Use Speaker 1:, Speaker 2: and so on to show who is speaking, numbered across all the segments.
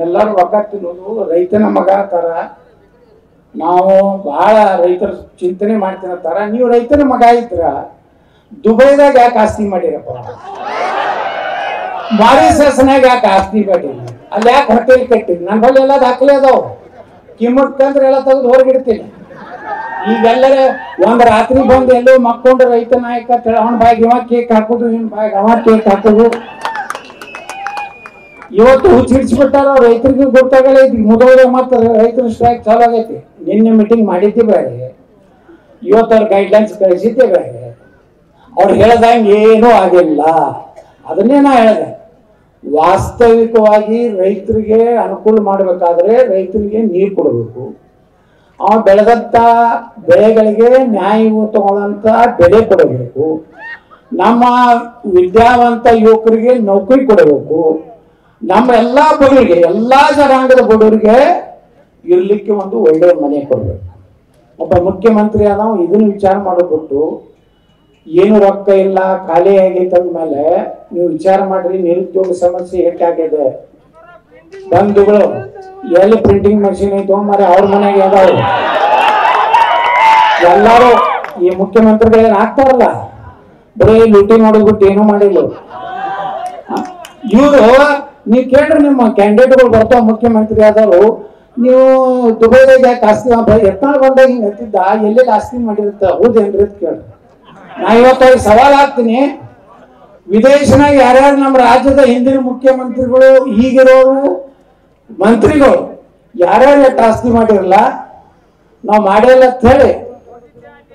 Speaker 1: ಎಲ್ಲರೂ ರೊಕ್ಕ ತಿನ್ನೋದು ರೈತನ ಮಗ ತರ ನಾವು ಬಹಳ ರೈತರ ಚಿಂತನೆ ಮಾಡ್ತೀನ ತರ ನೀವು ರೈತನ ಮಗ ಇದ್ರ ದುಬೈದಾಗ ಯಾಕೆ ಆಸ್ತಿ ಮಾಡಿರಪ್ಪ, ಮಾರಿಸಸ್ನಾಗ ಯಾಕೆ ಆಸ್ತಿ ಮಾಡಿರಿ, ಅಲ್ಲಿ ಯಾಕೆ ಹೋಟೆಲ್ ಕಟ್ಟಿರಿ? ನನ್ನ ಬಳಿ ಎಲ್ಲ ದಾಖಲೆ ಅದಾವ, ಕಿಮ್ಮತ್ತಂದ್ರೆ ಎಲ್ಲ ತೆಗೆದು ಹೊರಗಿಡ್ತೀನಿ. ಈಗೆಲ್ಲರ ಒಂದ್ ರಾತ್ರಿ ಬಂದು ಎಲ್ಲೋ ಮಕ್ಕೊಂಡು ರೈತ ನಾಯಕ ಅವನ ಬಾಯಿಗೆ ಇವ ಕೇಕ್ ಹಾಕೋದು, ಇವನ್ ಬಾಯಿಗೆ ಅವ ಕೇಕ್ ಹಾಕೋದು. ಇವತ್ತು ಹುಚ್ಚಿಡ್ಸ್ಬಿಟ್ಟಾರ, ರೈತರಿಗೆ ಗೊತ್ತಾಗಲ್ಲ. ಇದು ಮುದೋಳ ಮತ್ತು ರೈತರ ಸ್ಟ್ರೈಕ್ ಚಾಲು ಆಗೈತಿ. ನಿನ್ನೆ ಮೀಟಿಂಗ್ ಮಾಡಿದ್ದೆ ಬೇರೆ, ಇವತ್ತು ಅವ್ರ ಗೈಡ್ಲೈನ್ಸ್ ಕಳಿಸಿದ್ದೆ ಬೇರೆ. ಅವ್ರು ಹೇಳ್ದಂಗೆ ಏನೂ ಆಗಿಲ್ಲ. ಅದನ್ನೇ ನಾ ಹೇಳಿದೆ, ವಾಸ್ತವಿಕವಾಗಿ ರೈತರಿಗೆ ಅನುಕೂಲ ಮಾಡಬೇಕಾದ್ರೆ ರೈತರಿಗೆ ನೀರು ಕೊಡಬೇಕು, ಅವ ಬೆಳೆದಂತ ಬೆಳೆಗಳಿಗೆ ನ್ಯಾಯಯುತವಾದಂತ ಬೆಲೆ ಕೊಡಬೇಕು, ನಮ್ಮ ವಿದ್ಯಾವಂತ ಯುವಕರಿಗೆ ನೌಕರಿ ಕೊಡಬೇಕು, ನಮ್ಮ ಎಲ್ಲಾ ಬಡವರಿಗೆ ಎಲ್ಲಾ ಜನಾಂಗದ ಬಡವರಿಗೆ ಇರ್ಲಿಕ್ಕೆ ಒಂದು ಒಳ್ಳೆಯ ಮನೆ ಕೊಡಬೇಕು. ಒಬ್ಬ ಮುಖ್ಯಮಂತ್ರಿ ಆದವ ಇದನ್ನು ವಿಚಾರ ಮಾಡಿಬಿಟ್ಟು ಏನು ರೊಕ್ಕ ಇಲ್ಲ ಖಾಲಿ ಆಗೈತೆ ಅಂದ್ಮೇಲೆ ನೀವು ವಿಚಾರ ಮಾಡ್ರಿ, ನಿರುದ್ಯೋಗ ಸಮಸ್ಯೆ ಹೆಚ್ಚಾಗಿದೆ. ಬಂಧುಗಳು ಎಲ್ಲಿ ಪ್ರಿಂಟಿಂಗ್ ಮಷೀನ್ ಐತೋ ಮಾರೆ ಅವ್ರ ಮನೆಗೆ ಅದಾವ. ಎಲ್ಲಾರು ಈ ಮುಖ್ಯಮಂತ್ರಿಗಳೇನು ಆಗ್ತಾರಲ್ಲ, ಬರೀ ಲೂಟಿ ಮಾಡೋದ್ಬಿಟ್ಟು ಏನೂ ಮಾಡಿಲ್ಲ ಇವರು. ನೀವು ಕೇಳ್ರಿ, ನಿಮ್ಮ ಕ್ಯಾಂಡಿಡೇಟ್ಗಳು ಬರ್ತಾವ ಮುಖ್ಯಮಂತ್ರಿ ಆದವರು, ನೀವು ದುಬೈದಾಗ ಯಾಕೆ ಆಸ್ತಿ ಎತ್ತಾಳ ಬಂದಾಗ ಹಿಂಗೆ ಹತ್ತಿದ್ದ ಎಲ್ಲೆಲ್ಲಿ ಆಸ್ತಿ ಮಾಡಿರುತ್ತೆ ಹೌದೇನ್ರಿ ಅಂತ ಕೇಳ್ರಿ. ನಾ ಇವತ್ತು ಸವಾಲ್ ಹಾಕ್ತೀನಿ, ವಿದೇಶನಾಗ ಯಾರ್ಯಾರು ನಮ್ಮ ರಾಜ್ಯದ ಹಿಂದಿನ ಮುಖ್ಯಮಂತ್ರಿಗಳು ಈಗಿರೋರು ಮಂತ್ರಿಗಳು ಯಾರ್ಯಾರು ಎಷ್ಟು ಆಸ್ತಿ ಮಾಡಿರಲ್ಲ, ನಾವು ಮಾಡಿಲ್ಲ ಅಂತ ಹೇಳಿ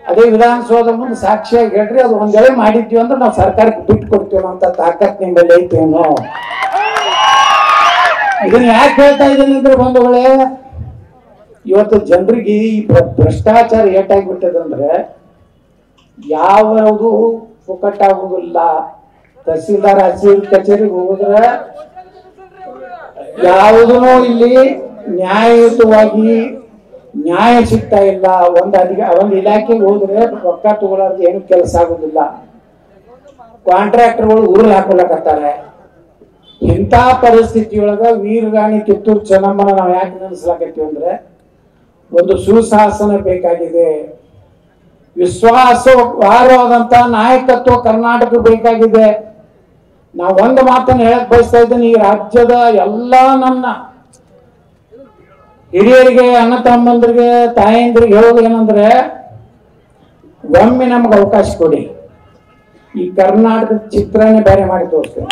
Speaker 1: ಅದೇ ವಿಧಾನಸೌಧ ಮುಂದೆ ಸಾಕ್ಷಿಯಾಗಿ ಹೇಳ್ರಿ. ಅದು ಒಂದ್ ವೇಳೆ ಮಾಡಿದ್ವಿ ಅಂದ್ರೆ ನಾವು ಸರ್ಕಾರಕ್ಕೆ ಬಿಟ್ಟು ಕೊಡ್ತೀವಿ ಅಂತ ತಾಕತ್ ನಿಮ್ಮಲ್ಲಿ ಐತೇನೋ. ಇದನ್ನ ಯಾಕೆ ಹೇಳ್ತಾ ಇದ್ದೀನಿ ಅಂದ್ರೆ ಬಂಧುಗಳೇ, ಇವತ್ತು ಜನರಿಗೆ ಈ ಭ್ರಷ್ಟಾಚಾರ ಏಟಾಗಿಬಿಟ್ಟದಂದ್ರೆ ಯಾವುದು ಪುಕ್ಕಟ್ಟಾಗುವುದಿಲ್ಲ. ತಹಸೀಲ್ದಾರ್ ಕಚೇರಿಗೆ ಹೋದ್ರೆ ಯಾವುದೂ ಇಲ್ಲಿ ನ್ಯಾಯಯುತವಾಗಿ ನ್ಯಾಯ ಸಿಗ್ತಾ ಇಲ್ಲ. ಒಂದು ಇಲಾಖೆಗೆ ಹೋದ್ರೆ ರೊಕ್ಕ ತಗೊಳ್ಳೋದು ಏನು ಕೆಲಸ ಆಗುದಿಲ್ಲ. ಕಾಂಟ್ರಾಕ್ಟರ್ಗಳು ಉರುಳು ಹಾಕೊಳಕತ್ತಾರೆ. ಇಂಥ ಪರಿಸ್ಥಿತಿಯೊಳಗ ವೀರರಾಣಿ ಕಿತ್ತೂರು ಚೆನ್ನಮ್ಮನ ನಾವು ಯಾಕೆ ನೆನೆಸ್ಲಾಕತ್ತೀವಿ ಅಂದ್ರೆ ಒಂದು ಸುಶಾಸನ ಬೇಕಾಗಿದೆ, ವಿಶ್ವಾಸಾರ್ಹವಾದಂತ ನಾಯಕತ್ವ ಕರ್ನಾಟಕ ಬೇಕಾಗಿದೆ. ನಾವು ಒಂದು ಮಾತನ್ನು ಹೇಳಕ್ ಬಯಸ್ತಾ ಇದ್ದೀನಿ, ಈ ರಾಜ್ಯದ ಎಲ್ಲಾ ನನ್ನ ಹಿರಿಯರಿಗೆ, ಅಣ್ಣ ತಮ್ಮಂದ್ರಿಗೆ, ತಾಯಂದ್ರಿಗೆ ಹೇಳೋದು ಏನಂದ್ರೆ, ಒಮ್ಮೆ ನಮ್ಗೆ ಅವಕಾಶ ಕೊಡಿ, ಈ ಕರ್ನಾಟಕದ ಚಿತ್ರನೇ ಬೇರೆ ಮಾಡಿ ತೋರಿಸ್ತೇವೆ.